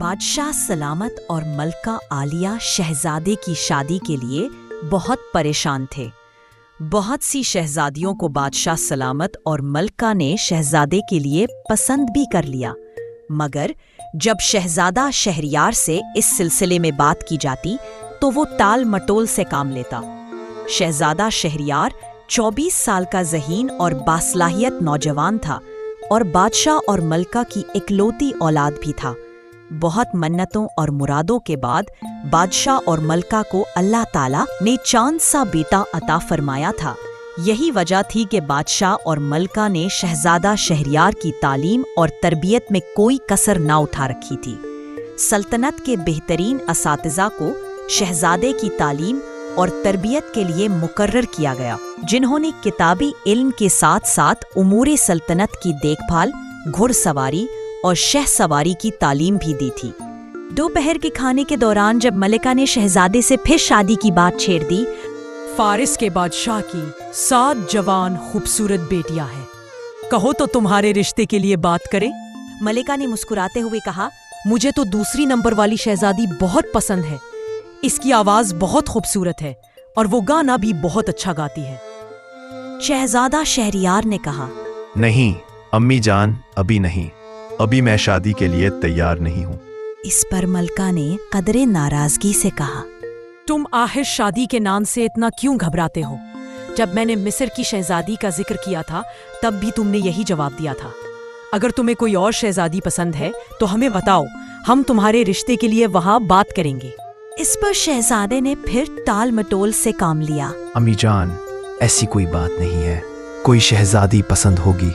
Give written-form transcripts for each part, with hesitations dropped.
बादशाह सलामत और मलका आलिया शहजादे की शादी के लिए बहुत परेशान थे। बहुत सी शहजादियों को बादशाह सलामत और मलका ने शहजादे के लिए पसंद भी कर लिया, मगर जब शहजादा शहरयार से इस सिलसिले में बात की जाती तो वो टाल मटोल से काम लेता। शहजादा शहरयार 24 साल का ज़हीन और बासलाहियत नौजवान था और बादशाह और मलका की इकलौती औलाद भी था। बहुत मन्नतों और मुरादों के बाद बादशाह और मलका को अल्लाह ताला ने चांद सा बेटा अता फरमाया था। यही वजह थी कि बादशाह और मलका ने शहजादा शहरयार की तालीम और तरबियत में कोई कसर ना उठा रखी थी। सल्तनत के बेहतरीन असातिज़ा को शहजादे की तालीम और तरबियत के लिए मुकर्रर किया गया, जिन्होंने किताबी इल्म के साथ साथ उमूरे सल्तनत की देखभाल, घुड़सवारी और शह सवारी की तालीम भी दी थी। दोपहर के खाने के दौरान जब मलिका ने शहजादे से फिर शादी की बात छेड़ दी, फारिस के बादशाह की 7 जवान खूबसूरत बेटियां हैं, कहो तो तुम्हारे रिश्ते के लिए बात करें। मलिका ने मुस्कुराते हुए कहा, मुझे तो दूसरी नंबर वाली शहजादी बहुत पसंद है। इसकी आवाज बहुत खूबसूरत है और वो गाना भी बहुत अच्छा गाती है। शहजादा शहरयार ने कहा, नहीं अम्मी जान, अभी नहीं, अभी मैं शादी के लिए तैयार नहीं हूँ। इस पर मलका ने कदरे नाराजगी से कहा, तुम आखिर शादी के नाम से इतना क्यों घबराते हो? जब मैंने मिस्र की शहजादी का जिक्र किया था तब भी तुमने यही जवाब दिया था। अगर तुम्हें कोई और शहजादी पसंद है तो हमें बताओ, हम तुम्हारे रिश्ते के लिए वहाँ बात करेंगे। इस पर शहजादे ने फिर टाल मटोल से काम लिया। अम्मी जान, ऐसी कोई बात नहीं है, कोई शहजादी पसंद होगी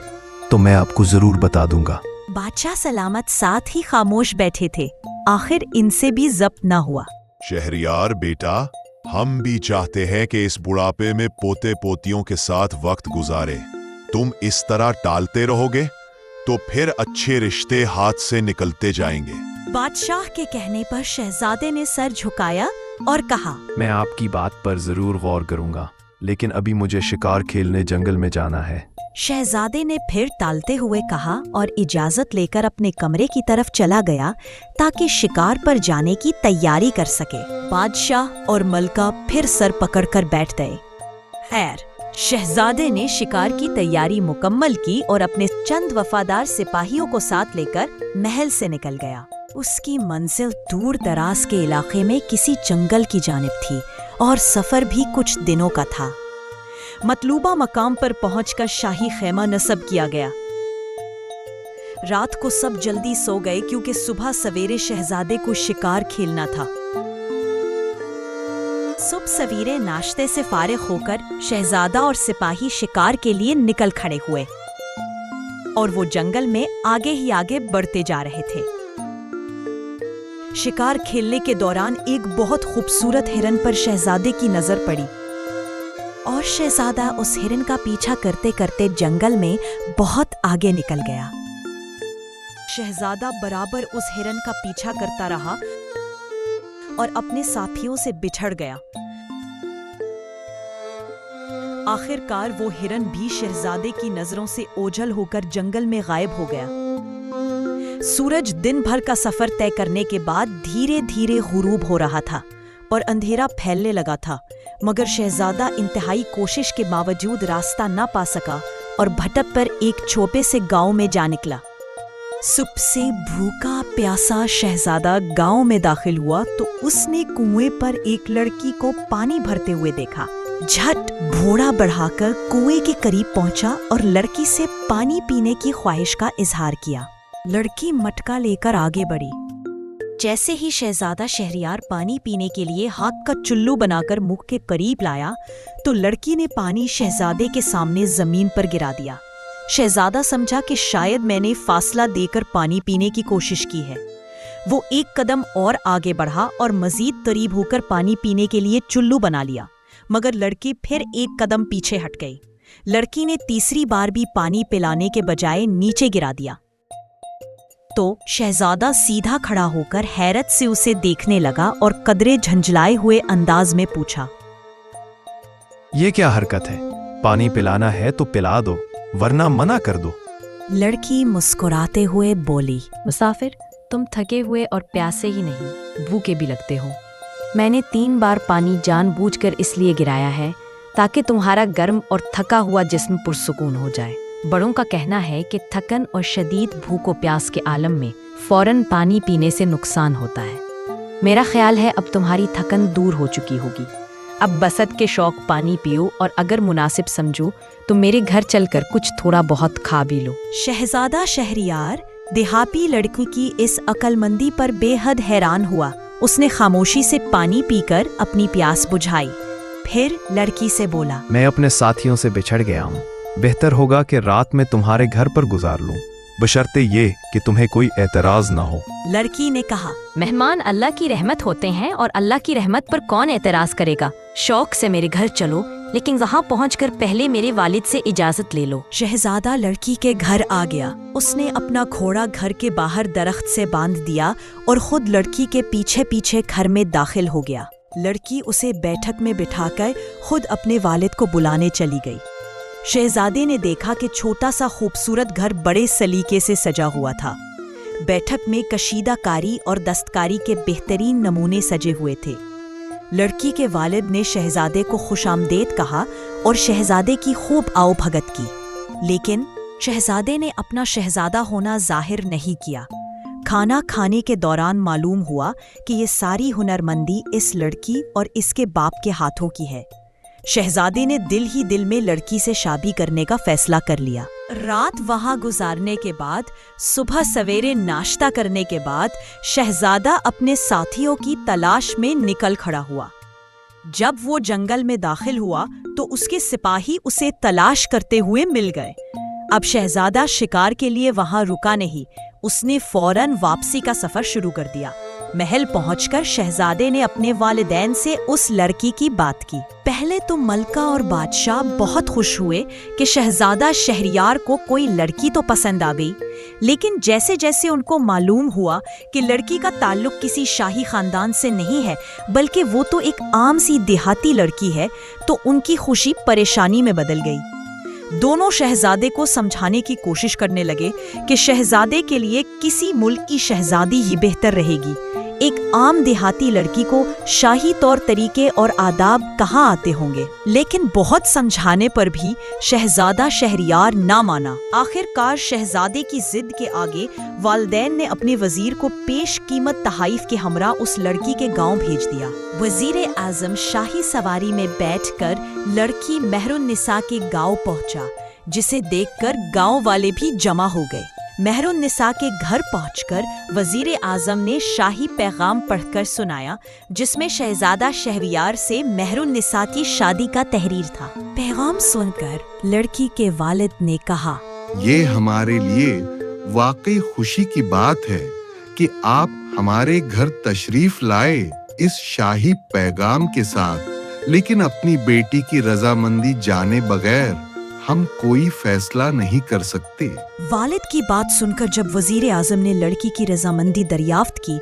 तो मैं आपको जरूर बता दूंगा। बादशाह सलामत साथ ही खामोश बैठे थे। आखिर इनसे भी ज़ब्त न हुआ। शहरयार बेटा, हम भी चाहते हैं कि इस बुढ़ापे में पोते पोतियों के साथ वक्त गुजारे। तुम इस तरह टालते रहोगे तो फिर अच्छे रिश्ते हाथ से निकलते जाएंगे। बादशाह के कहने पर शहजादे ने सर झुकाया और कहा, मैं आपकी बात पर जरूर गौर करूंगा, लेकिन अभी मुझे शिकार खेलने जंगल में जाना है। शहजादे ने फिर टालते हुए कहा और इजाजत लेकर अपने कमरे की तरफ चला गया ताकि शिकार पर जाने की तैयारी कर सके। बादशाह और मलका फिर सर पकड़कर बैठ गए। खैर, शहजादे ने शिकार की तैयारी मुकम्मल की और अपने चंद वफादार सिपाहियों को साथ लेकर महल से निकल गया। उसकी मंजिल दूर दराज के इलाके में किसी जंगल की जानिब थी और सफर भी कुछ दिनों का था। मतलूबा मकाम पर पहुंचकर शाही खेमा नस्ब किया गया। रात को सब जल्दी सो गए क्योंकि सुबह सवेरे शहजादे को शिकार खेलना था। सुबह सवेरे नाश्ते से फारिग होकर शहजादा और सिपाही शिकार के लिए निकल खड़े हुए और वो जंगल में आगे ही आगे बढ़ते जा रहे थे। शिकार खेलने के दौरान एक बहुत खूबसूरत हिरन पर शहजादे की नजर पड़ी और शहजादा उस हिरन का पीछा करते करते जंगल में बहुत आगे निकल गया। शहजादा बराबर उस हिरन का पीछा करता रहा और अपने साथियों से बिछड़ गया। आखिरकार वो हिरन भी शहजादे की नजरों से ओझल होकर जंगल में गायब हो गया। सूरज दिन भर का सफर तय करने के बाद धीरे धीरे गुरूब हो रहा था और अंधेरा फैलने लगा था, मगर शहजादा इंतहाई कोशिश के बावजूद रास्ता न पा सका और भटक पर एक छोटे से गांव में जा निकला। सुबह से भूखा प्यासा शहजादा गांव में दाखिल हुआ तो उसने कुएं पर एक लड़की को पानी भरते हुए देखा। झट घोड़ा बढ़ाकर कुएं के करीब पहुंचा और लड़की से पानी पीने की ख्वाहिश का इजहार किया। लड़की मटका लेकर आगे बढ़ी। जैसे ही शहजादा शहरयार पानी पीने के लिए हाथ का चुल्लू बनाकर मुख के करीब लाया तो लड़की ने पानी शहजादे के सामने जमीन पर गिरा दिया। शहजादा समझा कि शायद मैंने फासला देकर पानी पीने की कोशिश की है। वो एक कदम और आगे बढ़ा और मजीद करीब होकर पानी पीने के लिए चुल्लू बना लिया, मगर लड़की फिर एक कदम पीछे हट गई। लड़की ने तीसरी बार भी पानी पिलाने के बजाय नीचे गिरा दिया तो शहजादा सीधा खड़ा होकर हैरत से उसे देखने लगा और कदरे झंझलाए हुए अंदाज में पूछा, ये क्या हरकत है? पानी पिलाना है तो पिला दो, वरना मना कर दो। लड़की मुस्कुराते हुए बोली, मुसाफिर, तुम थके हुए और प्यासे ही नहीं, भूखे भी लगते हो। मैंने 3 बार पानी जानबूझकर इसलिए गिराया है ताकि तुम्हारा गर्म और थका हुआ जिस्म पुरसुकून हो जाए। बड़ों का कहना है कि थकन और शदीद भूख व प्यास के आलम में फौरन पानी पीने से नुकसान होता है। मेरा ख्याल है अब तुम्हारी थकन दूर हो चुकी होगी। अब बसत के शौक पानी पियो और अगर मुनासिब समझो तो मेरे घर चलकर कुछ थोड़ा बहुत खा भी लो। शहजादा शहरियार देहाती लड़की की इस अक्लमंदी पर बेहद हैरान हुआ। उसने खामोशी से पानी पीकर अपनी प्यास बुझाई, फिर लड़की से बोला, मैं अपने साथियों से बिछड़ गया हूँ। बेहतर होगा कि रात में तुम्हारे घर पर गुजार लूं, बशर्ते ये कि तुम्हें कोई एतराज ना हो। लड़की ने कहा, मेहमान अल्लाह की रहमत होते हैं और अल्लाह की रहमत पर कौन एतराज करेगा। शौक से मेरे घर चलो, लेकिन वहाँ पहुँचकर पहले मेरे वालिद से इजाजत ले लो। शहजादा लड़की के घर आ गया। उसने अपना घोड़ा घर के बाहर दरख्त से बांध दिया और खुद लड़की के पीछे पीछे घर में दाखिल हो गया। लड़की उसे बैठक में बिठाकर खुद अपने वालिद को बुलाने चली गई। शहजादे ने देखा कि छोटा सा खूबसूरत घर बड़े सलीके से सजा हुआ था। बैठक में कशीदाकारी और दस्तकारी के बेहतरीन नमूने सजे हुए थे। लड़की के वालिद ने शहजादे को खुशामदेद कहा और शहजादे की खूब आओभगत की, लेकिन शहजादे ने अपना शहजादा होना जाहिर नहीं किया। खाना खाने के दौरान मालूम हुआ कि ये सारी हुनरमंदी इस लड़की और इसके बाप के हाथों की है। शहजादे ने दिल ही दिल में लड़की से शादी करने का फैसला कर लिया। रात वहां गुजारने के बाद सुबह सवेरे नाश्ता करने के बाद शहजादा अपने साथियों की तलाश में निकल खड़ा हुआ। जब वो जंगल में दाखिल हुआ तो उसके सिपाही उसे तलाश करते हुए मिल गए। अब शहजादा शिकार के लिए वहां रुका नहीं, उसने फौरन वापसी का सफर शुरू कर दिया। महल पहुंचकर शहजादे ने अपने वालिदैन से उस लड़की की बात की। पहले तो मलका और बादशाह बहुत खुश हुए कि शहजादा शहरियार को कोई लड़की तो पसंद आ गई, लेकिन जैसे जैसे उनको मालूम हुआ कि लड़की का ताल्लुक किसी शाही खानदान से नहीं है बल्कि वो तो एक आम सी देहाती लड़की है, तो उनकी खुशी परेशानी में बदल गई। दोनों शहजादे को समझाने की कोशिश करने लगे कि शहजादे के लिए किसी मुल्क की शहजादी ही बेहतर रहेगी। एक आम देहाती लड़की को शाही तौर तरीके और आदाब कहाँ आते होंगे। लेकिन बहुत समझाने पर भी शहजादा शहरियार ना माना। आखिरकार शहजादे की जिद के आगे वालिदैन ने अपने वजीर को पेश कीमत तहाइफ के हमरा उस लड़की के गांव भेज दिया। वजीर आजम शाही सवारी में बैठकर लड़की मेहरुन्निसा के गांव पहुंचा, जिसे देखकर गांव वाले भी जमा हो गए। मेहरुन्निसा के घर पहुंचकर वजीर आजम ने शाही पैगाम पढ़कर सुनाया, जिसमें शहजादा शहरियार से मेहरुन्निसा की शादी का तहरीर था। पैगाम सुनकर लड़की के वालिद ने कहा, ये हमारे लिए वाकई खुशी की बात है कि आप हमारे घर तशरीफ लाए इस शाही पैगाम के साथ, लेकिन अपनी बेटी की रजामंदी जाने बगैर हम कोई फैसला नहीं कर सकते। वालिद की बात सुनकर जब वजीर आजम ने लड़की की रजामंदी दरियाफ्त की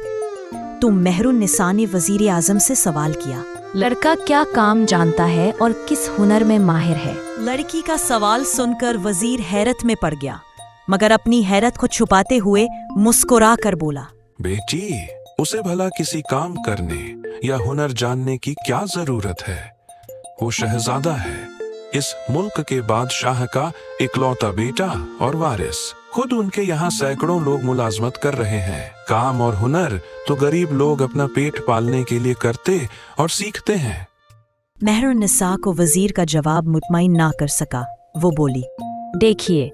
तो मेहरुन्निसा ने वजीर आजम से सवाल किया, लड़का क्या काम जानता है और किस हुनर में माहिर है? लड़की का सवाल सुनकर वजीर हैरत में पड़ गया, मगर अपनी हैरत को छुपाते हुए मुस्कुरा कर बोला, बेटी, उसे भला किसी काम करने या हुनर जानने की क्या जरूरत है? वो शहजादा है, इस मुल्क के बादशाह का इकलौता बेटा और वारिस। खुद उनके यहाँ सैकड़ों लोग मुलाजमत कर रहे हैं। काम और हुनर तो गरीब लोग अपना पेट पालने के लिए करते और सीखते हैं। मेहरुन्निसा को वजीर का जवाब मुतमईन ना कर सका। वो बोली, देखिए,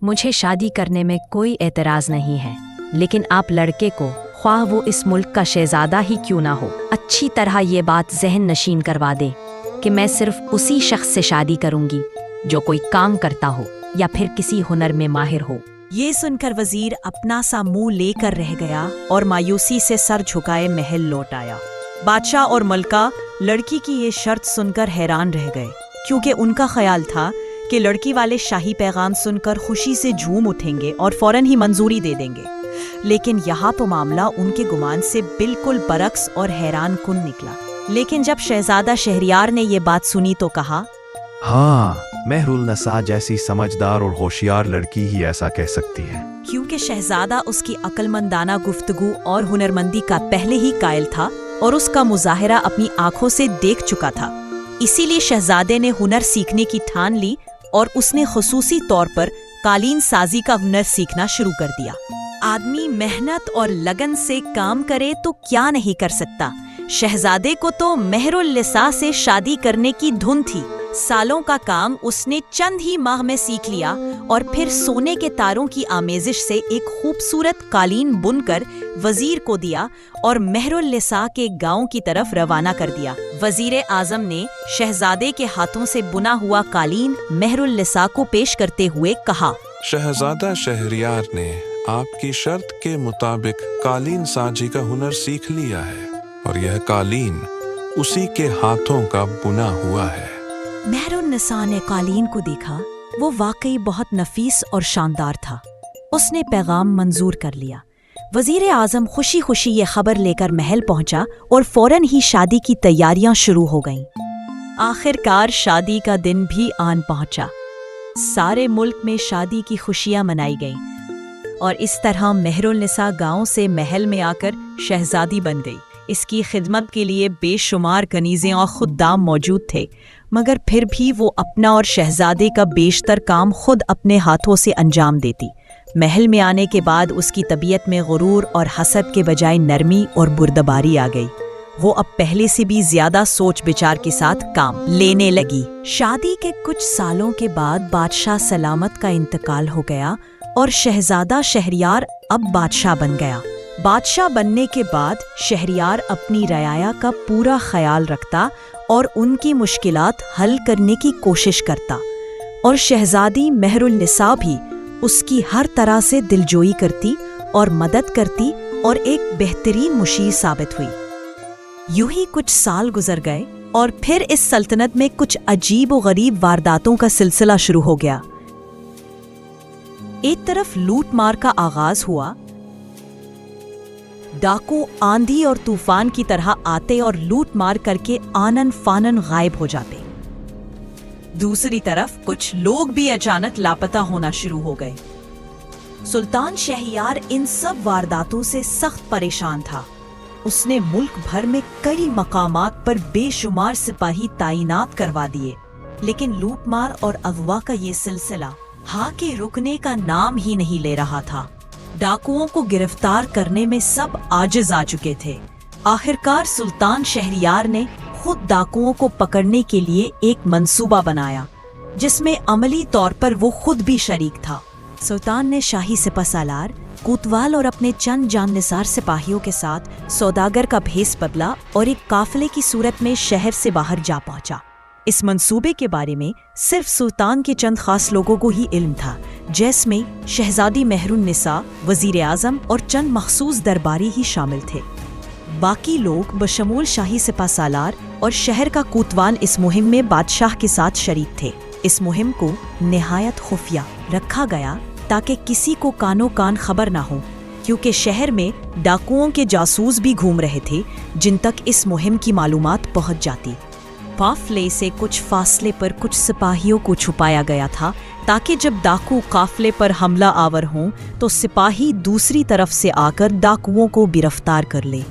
मुझे शादी करने में कोई एतराज नहीं है, लेकिन आप लड़के को, ख्वाह वो इस मुल्क का शहजादा ही क्यों ना हो, अच्छी तरह ये बात जहन नशीन करवा दें कि मैं सिर्फ उसी शख्स से शादी करूंगी जो कोई काम करता हो या फिर किसी हुनर में माहिर हो। ये सुनकर वजीर अपना सा मुंह लेकर रह गया और मायूसी से सर झुकाए महल लौट आया। बादशाह और मलका लड़की की ये शर्त सुनकर हैरान रह गए, क्योंकि उनका ख्याल था कि लड़की वाले शाही पैगाम सुनकर खुशी से झूम उठेंगे और फौरन ही मंजूरी दे देंगे। लेकिन यहाँ तो मामला उनके गुमान से बिल्कुल बरक्स और हैरान कुन निकला। लेकिन जब शहजादा शहरियार ने ये बात सुनी तो कहा, हाँ, मेहरुल नसा जैसी समझदार और होशियार लड़की ही ऐसा कह सकती है। क्योंकि शहजादा उसकी अक्लमंदाना गुफ्तगू और हुनरमंदी का पहले ही कायल था और उसका मुजाहिरा अपनी आंखों से देख चुका था। इसीलिए शहजादे ने हुनर सीखने की ठान ली और उसने खुसूसी तौर पर कालीन साजी का हुनर सीखना शुरू कर दिया। आदमी मेहनत और लगन से काम करे तो क्या नहीं कर सकता। शहजादे को तो मेहरुल निसा से शादी करने की धुन थी। सालों का काम उसने चंद ही माह में सीख लिया और फिर सोने के तारों की आमेजिश से एक खूबसूरत कालीन बुनकर वजीर को दिया और मेहरुल निसा के गांव की तरफ रवाना कर दिया। वजीर आजम ने शहजादे के हाथों से बुना हुआ कालीन मेहरुल निसा को पेश करते हुए कहा, शहजादा शहरियार ने आपकी शर्त के मुताबिक कालीन साजी का हुनर सीख लिया है और यह कालीन उसी के हाथों का बुना हुआ है। मेहरुल निसा ने कालीन को देखा। वो वाकई बहुत नफीस और शानदार था। उसने पैगाम मंजूर कर लिया। वजीर आजम खुशी खुशी ये खबर लेकर महल पहुंचा और फौरन ही शादी की तैयारियां शुरू हो गईं। आखिरकार शादी का दिन भी आन पहुंचा। सारे मुल्क में शादी की खुशियां मनाई गईं और इस तरह मेहरुल निसा गांव से महल में आकर शहजादी बन गई। इसकी खिदमत के लिए बेशुमार कनीज़ें और खुद्दाम मौजूद थे, मगर फिर भी वो अपना और शहजादे का बेशतर काम खुद अपने हाथों से अंजाम देती। महल में आने के बाद उसकी तबीयत में गुरूर और हसद के बजाय नरमी और बुर्दबारी आ गई। वो अब पहले से भी ज्यादा सोच विचार के साथ काम लेने लगी। शादी के कुछ सालों के बाद बादशाह सलामत का इंतकाल हो गया और शहजादा शहरियार अब बादशाह बन गया। बादशाह बनने के बाद शहरियार अपनी रयाया का पूरा ख्याल रखता और उनकी मुश्किलात हल करने की कोशिश करता और शहजादी मेहरुल निसा भी उसकी हर तरह से दिलजोई करती और मदद करती और एक बेहतरीन मुशीर साबित हुई। यूं ही कुछ साल गुजर गए और फिर इस सल्तनत में कुछ अजीब और गरीब वारदातों का सिलसिला शुरू हो गया। एक तरफ लूट मार का आगाज हुआ। डाकू आंधी और तूफान की तरह आते और लूट मार करके आनन फानन गायब हो जाते। दूसरी तरफ कुछ लोग भी अचानक लापता होना शुरू हो गए। सुल्तान शहरियार इन सब वारदातों से सख्त परेशान था। उसने मुल्क भर में कई मकामात पर बेशुमार सिपाही तैनात करवा दिए, लेकिन लूटमार और अगवा का ये सिलसिला के रुकने का नाम ही नहीं ले रहा था। डाकुओं को गिरफ्तार करने में सब आजिज आ चुके थे। आखिरकार सुल्तान शहरियार ने खुद डाकुओं को पकड़ने के लिए एक मंसूबा बनाया, जिसमें अमली तौर पर वो खुद भी शरीक था। सुल्तान ने शाही सिपहसालार, कोतवाल और अपने चंद जाननिसार सिपाहियों के साथ सौदागर का भेस बदला और एक काफिले की सूरत में शहर से बाहर जा पहुंचा। इस मंसूबे के बारे में सिर्फ सुल्तान के चंद खास लोगों को ही इल्म था, जिसमें शहजादी मेहरुल निसा, वजीर आजम और चंद मखसूस दरबारी ही शामिल थे। बाकी लोग बशमूल शाही सिपहसालार और शहर का कोतवाल इस मुहिम में बादशाह के साथ शरीक थे। इस मुहिम को निहायत खुफिया रखा गया ताकि किसी को कानो कान खबर ना हो, क्योंकि शहर में डाकुओं के जासूस भी घूम रहे थे जिन तक इस मुहिम की मालूमात पहुंच जाती। काफिले से कुछ फासले पर कुछ सिपाहियों को छुपाया गया था ताकि जब डाकू काफिले पर हमला आवर हों तो सिपाही दूसरी तरफ से आकर डाकुओं को गिरफ्तार कर ले।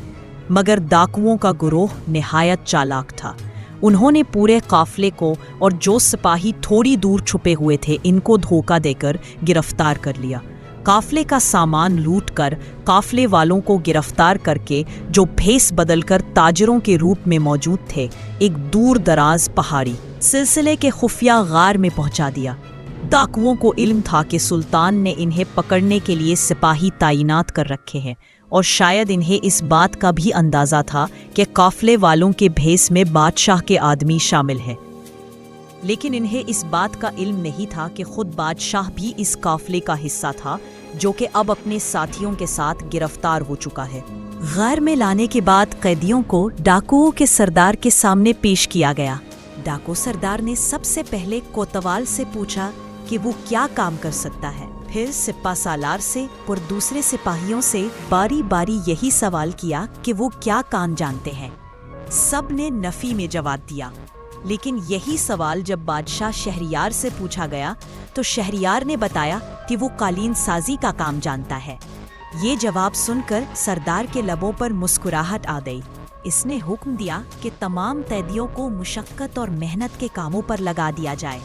मगर डाकुओं का गिरोह निहायत चालाक था। उन्होंने पूरे काफिले को और जो सिपाही थोड़ी दूर छुपे हुए थे इनको धोखा देकर गिरफ्तार कर लिया। काफिले का सामान लूटकर काफिले वालों को गिरफ्तार करके जो भेस बदलकर ताजरों के रूप में मौजूद थे, एक दूर दराज पहाड़ी सिलसिले के खुफिया गार में पहुंचा दिया। डाकुओं को इल्म था कि सुल्तान ने इन्हें पकड़ने के लिए सिपाही तैनात कर रखे हैं और शायद इन्हें इस बात का भी अंदाजा था कि काफिले वालों के भेस में बादशाह के आदमी शामिल हैं। लेकिन इन्हें इस बात का इल्म नहीं था कि खुद बादशाह भी इस काफिले का हिस्सा था, जो कि अब अपने साथियों के साथ गिरफ्तार हो चुका है। गैर में लाने के बाद कैदियों को डाकुओं के सरदार के सामने पेश किया गया। डाकू सरदार ने सबसे पहले कोतवाल से पूछा कि वो क्या काम कर सकता है, फिर सिपहसालार से और दूसरे सिपाहियों से बारी बारी यही सवाल किया कि वो क्या काम जानते हैं। सब ने नफी में जवाब दिया। लेकिन यही सवाल जब बादशाह शहरयार से पूछा गया तो शहरयार ने बताया कि वो कालीन साजी का काम जानता है। ये जवाब सुनकर सरदार के लबों पर मुस्कुराहट आ गई। इसने हुक्म दिया कि तमाम कैदियों को मुशक्कत और मेहनत के कामों पर लगा दिया जाए,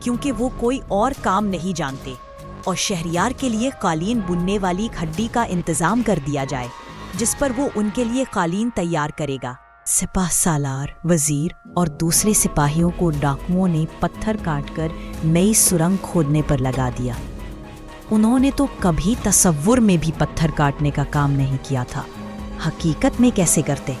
क्योंकि वो कोई और काम नहीं जानते, और शहरयार के लिए कालीन बुनने वाली खड्डी का इंतजाम कर दिया जाए, जिस पर वो उनके लिए कालीन तैयार करेगा। सिपाह सालार, वजीर और दूसरे सिपाहियों को डाकुओं ने पत्थर काटकर नई सुरंग खोदने पर लगा दिया। उन्होंने तो कभी तसव्वुर में भी पत्थर काटने का काम नहीं किया था। हकीकत में कैसे करते?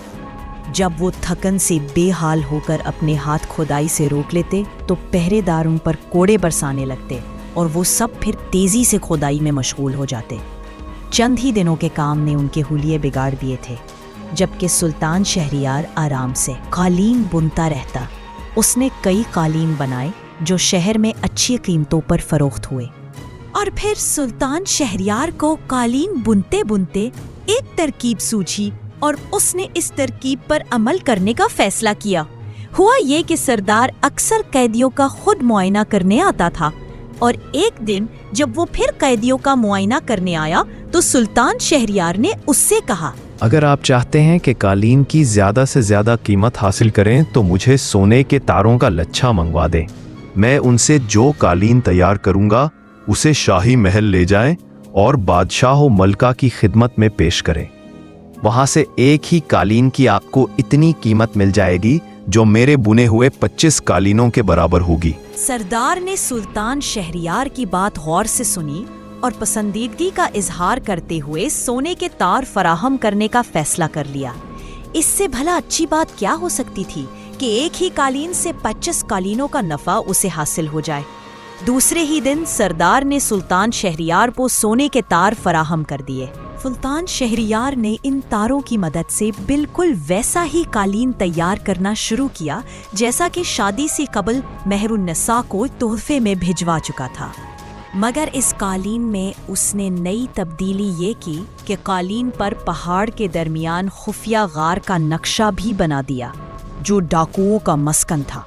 जब वो थकन से बेहाल होकर अपने हाथ खुदाई से रोक लेते तो पहरेदार उन पर कोड़े बरसाने लगते और वो सब फिर तेजी से खुदाई में मशगूल हो जाते। चंद ही दिनों के काम ने उनके हुलिये बिगाड़ दिए थे, जबकि सुल्तान शहरयार आराम से कालीन बुनता रहता। उसने कई कालीन बनाए जो शहर में अच्छी कीमतों पर फरोख्त हुए। और फिर सुल्तान शहरयार को कालीन बुनते बुनते एक तरकीब सूझी और उसने इस तरकीब पर अमल करने का फैसला किया। हुआ ये कि सरदार अक्सर कैदियों का खुद मुआयना करने आता था, और एक दिन जब वो फिर कैदियों का मुआयना करने आया तो सुल्तान शहरयार ने उससे कहा, अगर आप चाहते हैं कि कालीन की ज्यादा से ज्यादा कीमत हासिल करें तो मुझे सोने के तारों का लच्छा मंगवा दें। मैं उनसे जो कालीन तैयार करूंगा उसे शाही महल ले जाएं और बादशाह मलका की खिदमत में पेश करें। वहां से एक ही कालीन की आपको इतनी कीमत मिल जाएगी जो मेरे बुने हुए 25 कालीनों के बराबर होगी। सरदार ने सुल्तान शहरयार की बात गौर से सुनी और पसंदीदगी का इजहार करते हुए सोने के तार फराहम करने का फैसला कर लिया। इससे भला अच्छी बात क्या हो सकती थी कि एक ही कालीन से 25 कालीनों का नफा उसे हासिल हो जाए। दूसरे ही दिन सरदार ने सुल्तान शहरयार को सोने के तार फराहम कर दिए। सुल्तान शहरयार ने इन तारों की मदद से बिल्कुल वैसा ही कालीन तैयार करना शुरू किया जैसा कि शादी से कबल मेहरुन्निसा को तोहफे में भिजवा चुका था। मगर इस कालीन में उसने नई तब्दीली ये की कि कालीन पर पहाड़ के दरमियान खुफिया गार का नक्शा भी बना दिया, जो डाकुओं का मस्कन था।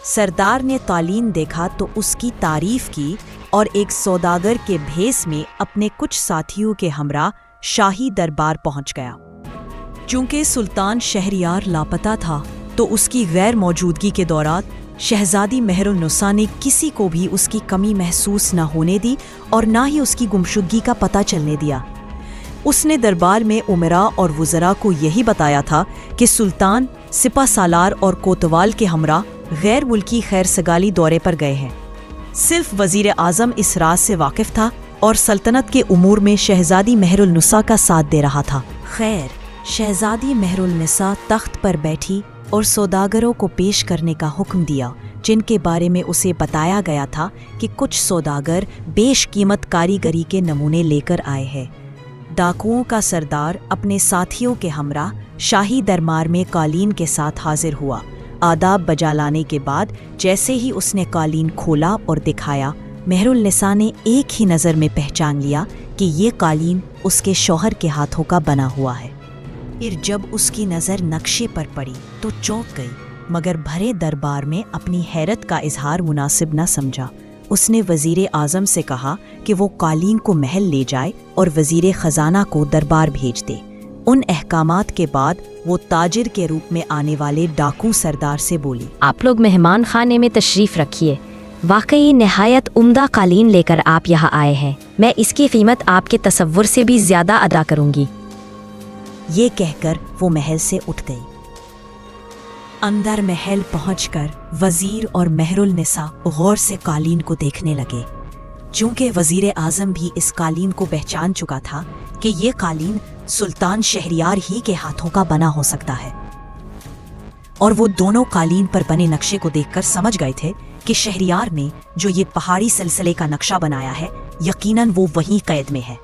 सरदार ने कालीन देखा तो उसकी तारीफ की और एक सौदागर के भेस में अपने कुछ साथियों के हमरा शाही दरबार पहुंच गया। चूंकि सुल्तान शहरयार लापता था तो उसकी गैर मौजूदगी के दौरान शहजादी मेहरुन्निसा ने किसी को भी उसकी कमी महसूस न होने दी और न ही उसकी गुमशुदगी का पता चलने दिया। उसने दरबार में उमरा और वुज़रा को यही बताया था कि सुल्तान सिपा सालार और कोतवाल के हमरा गैर मुल्की खैर सगाली दौरे पर गए हैं। सिर्फ वजीर आजम इस राज से वाकिफ था और सल्तनत के उमूर में शहजादी मेहरुन्निसा का साथ दे रहा था। खैर, शहजादी मेहरुन्निसा तख्त पर बैठी और सौदागरों को पेश करने का हुक्म दिया, जिनके बारे में उसे बताया गया था कि कुछ सौदागर बेशकीमत कारीगरी के नमूने लेकर आए हैं। डाकुओं का सरदार अपने साथियों के हमरा शाही दरबार में कालीन के साथ हाजिर हुआ। आदाब बजा लाने के बाद जैसे ही उसने कालीन खोला और दिखाया, मेहरुन्निसा ने एक ही नज़र में पहचान लिया कि ये कालीन उसके शौहर के हाथों का बना हुआ है। फिर जब उसकी नज़र नक्शे पर पड़ी तो चौंक गई, मगर भरे दरबार में अपनी हैरत का इजहार मुनासिब न समझा। उसने वजीर आजम से कहा कि वो कालीन को महल ले जाए और वजीर खजाना को दरबार भेज दे। उन अहकामात के बाद वो ताजिर के रूप में आने वाले डाकू सरदार से बोली, आप लोग मेहमान खाने में तशरीफ रखिए। वाकई नहायत उम्दा कालीन लेकर आप यहाँ आए हैं। मैं इसकी कीमत आपके तसव्वुर से भी ज्यादा अदा करूंगी। ये कहकर वो महल से उठ गई। अंदर महल पहुंचकर वजीर और मेहरुन्निसा गौर से कालीन को देखने लगे। चूंकि वजीर आजम भी इस कालीन को पहचान चुका था कि ये कालीन सुल्तान शहरयार ही के हाथों का बना हो सकता है, और वो दोनों कालीन पर बने नक्शे को देखकर समझ गए थे कि शहरयार ने जो ये पहाड़ी सिलसिले का नक्शा बनाया है, यकीनन वो वहीं कैद में है।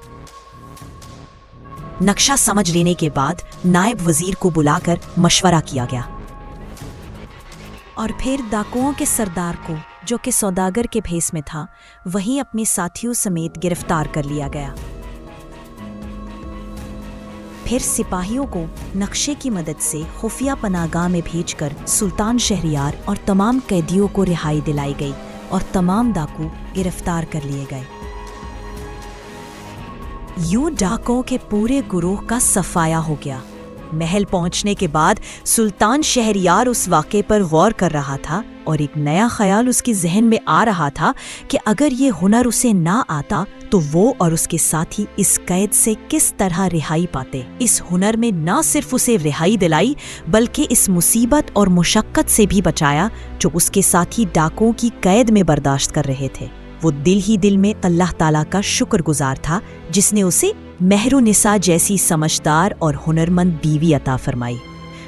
नक्शा समझ लेने के बाद नायब वजीर को बुलाकर मशवरा किया गया और फिर डाकुओं के सरदार को, जो कि सौदागर के भेस में था, वहीं अपने साथियों समेत गिरफ्तार कर लिया गया। फिर सिपाहियों को नक्शे की मदद से खुफिया पनाहगाह में भेजकर सुल्तान शहरयार और तमाम कैदियों को रिहाई दिलाई गई और तमाम डाकू गिरफ्तार कर लिए गए। यूं डाकुओं के पूरे गुरोह का सफाया हो गया। महल पहुंचने के बाद सुल्तान शहरयार उस वाक़े पर गौर कर रहा था और एक नया ख्याल उसके जहन में आ रहा था कि अगर ये हुनर उसे ना आता तो वो और उसके साथी इस कैद से किस तरह रिहाई पाते। इस हुनर में न सिर्फ उसे रिहाई दिलाई बल्कि इस मुसीबत और मुशक्कत से भी बचाया जो उसके साथी डाकुओं की कैद में बर्दाश्त कर रहे थे। वो दिल ही दिल में अल्लाह ताला का शुक्रगुजार था जिसने उसे मेहरुनिसा जैसी समझदार और हुनरमंद बीवी अता फरमाई।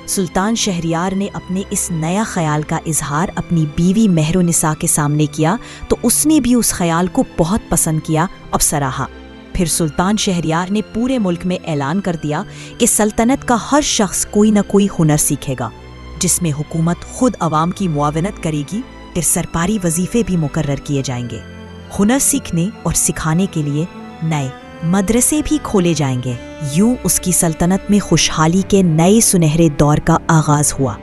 सुल्तान शहरयार ने अपने इस नया ख्याल का इजहार अपनी बीवी मेहरुनिसा के सामने किया तो उसने भी उस ख्याल को बहुत पसंद किया और सराहा। फिर सुल्तान शहरयार ने पूरे मुल्क में ऐलान कर दिया कि सल्तनत का हर शख्स कोई न कोई हुनर सीखेगा, जिसमें हुकूमत खुद अवाम की मुआवनत करेगी। फिर सरकारी वजीफे भी मुकर्रर किए जाएंगे। हुनर सीखने और सिखाने के लिए नए मदरसे भी खोले जाएंगे। यूं उसकी सल्तनत में खुशहाली के नए सुनहरे दौर का आगाज हुआ।